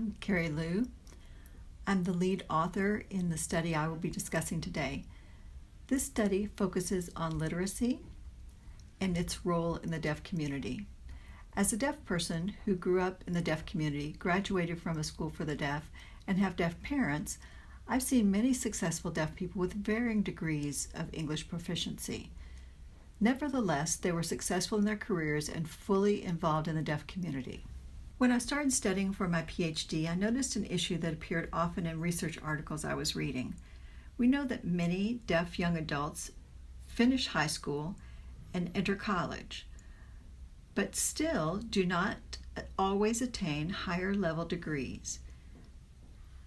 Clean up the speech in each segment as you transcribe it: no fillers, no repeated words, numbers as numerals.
I'm Carrie Liu. I'm the lead author in the study I will be discussing today. This study focuses on literacy and its role in the deaf community. As a deaf person who grew up in the deaf community, graduated from a school for the deaf, and have deaf parents, I've seen many successful deaf people with varying degrees of English proficiency. Nevertheless, they were successful in their careers and fully involved in the deaf community. When I started studying for my PhD, I noticed an issue that appeared often in research articles I was reading. We know that many deaf young adults finish high school and enter college, but still do not always attain higher level degrees,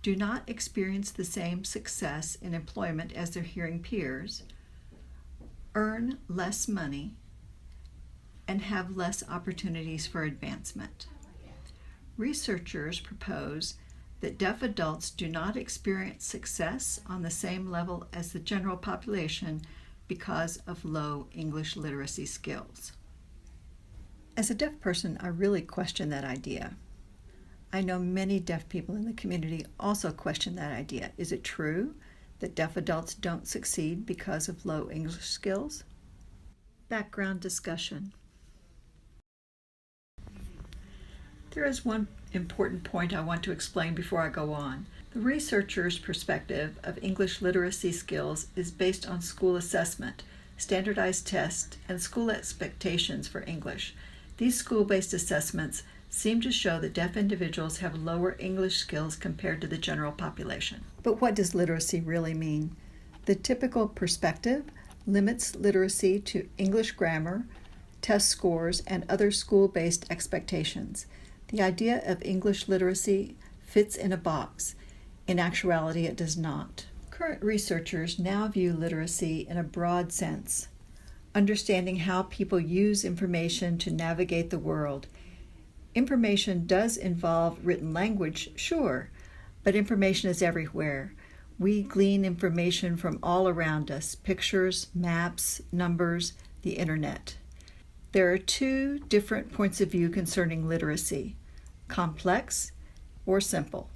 do not experience the same success in employment as their hearing peers, earn less money, and have less opportunities for advancement. Researchers propose that deaf adults do not experience success on the same level as the general population because of low English literacy skills. As a deaf person, I really question that idea. I know many deaf people in the community also question that idea. Is it true that deaf adults don't succeed because of low English skills? Background discussion. There is one important point I want to explain before I go on. The researcher's perspective of English literacy skills is based on school assessment, standardized tests, and school expectations for English. These school-based assessments seem to show that deaf individuals have lower English skills compared to the general population. But what does literacy really mean? The typical perspective limits literacy to English grammar, test scores, and other school-based expectations. The idea of English literacy fits in a box. In actuality, it does not. Current researchers now view literacy in a broad sense, understanding how people use information to navigate the world. Information does involve written language, sure, but information is everywhere. We glean information from all around us: pictures, maps, numbers, the internet. There are two different points of view concerning literacy: complex or simple.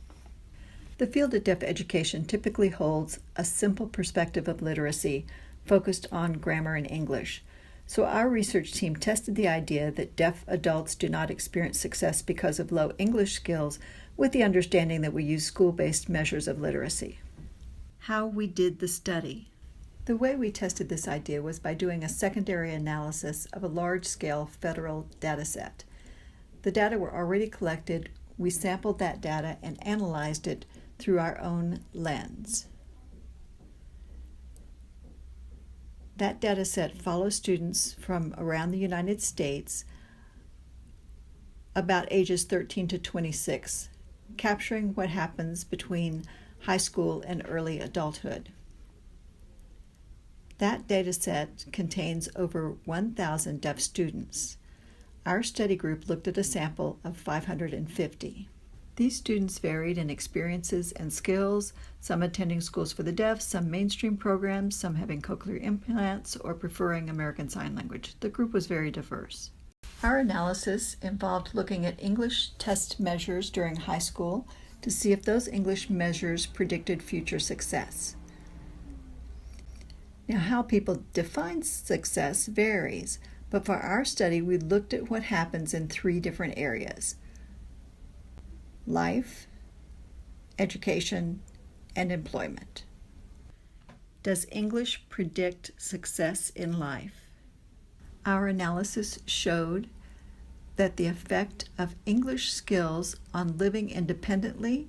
The field of deaf education typically holds a simple perspective of literacy focused on grammar and English. So our research team tested the idea that deaf adults do not experience success because of low English skills with the understanding that we use school-based measures of literacy. How we did the study. The way we tested this idea was by doing a secondary analysis of a large-scale federal data set. The data were already collected. We sampled that data and analyzed it through our own lens. That data set follows students from around the United States about ages 13 to 26, capturing what happens between high school and early adulthood. That data set contains over 1,000 deaf students. Our study group looked at a sample of 550. These students varied in experiences and skills, some attending schools for the deaf, some mainstream programs, some having cochlear implants or preferring American Sign Language. The group was very diverse. Our analysis involved looking at English test measures during high school to see if those English measures predicted future success. Now, how people define success varies, but for our study, we looked at what happens in three different areas: life, education, and employment. Does English predict success in life? Our analysis showed that the effect of English skills on living independently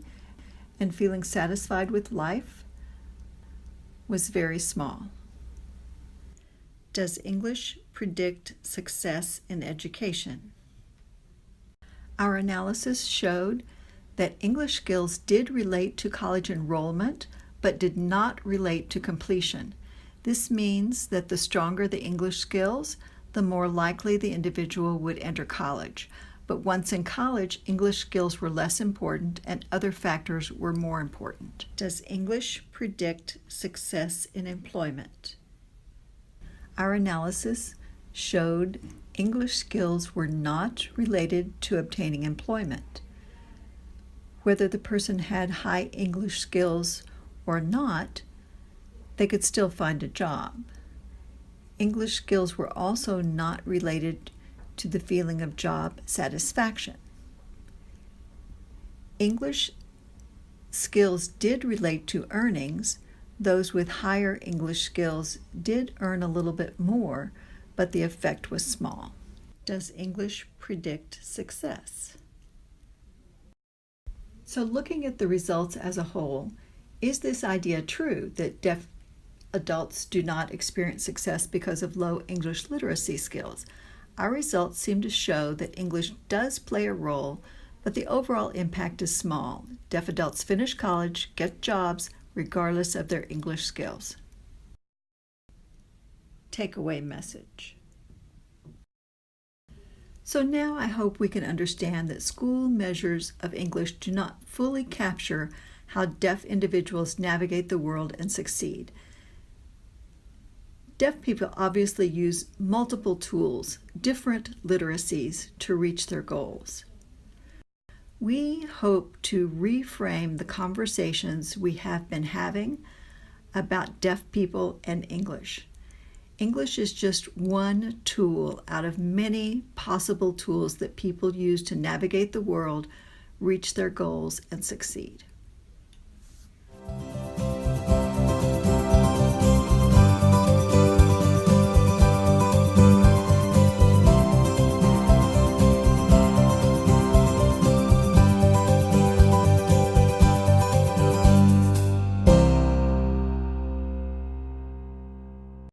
and feeling satisfied with life was very small. Does English predict success in education? Our analysis showed that English skills did relate to college enrollment, but did not relate to completion. This means that the stronger the English skills, the more likely the individual would enter college. But once in college, English skills were less important and other factors were more important. Does English predict success in employment? Our analysis showed English skills were not related to obtaining employment. Whether the person had high English skills or not, they could still find a job. English skills were also not related to the feeling of job satisfaction. English skills did relate to earnings. Those with higher English skills did earn a little bit more, but the effect was small. Does English predict success? So looking at the results as a whole, is this idea true that deaf adults do not experience success because of low English literacy skills? Our results seem to show that English does play a role, but the overall impact is small. Deaf adults finish college, get jobs, regardless of their English skills. Takeaway message. So now I hope we can understand that school measures of English do not fully capture how deaf individuals navigate the world and succeed. Deaf people obviously use multiple tools, different literacies, to reach their goals. We hope to reframe the conversations we have been having about deaf people and English. English is just one tool out of many possible tools that people use to navigate the world, reach their goals, and succeed.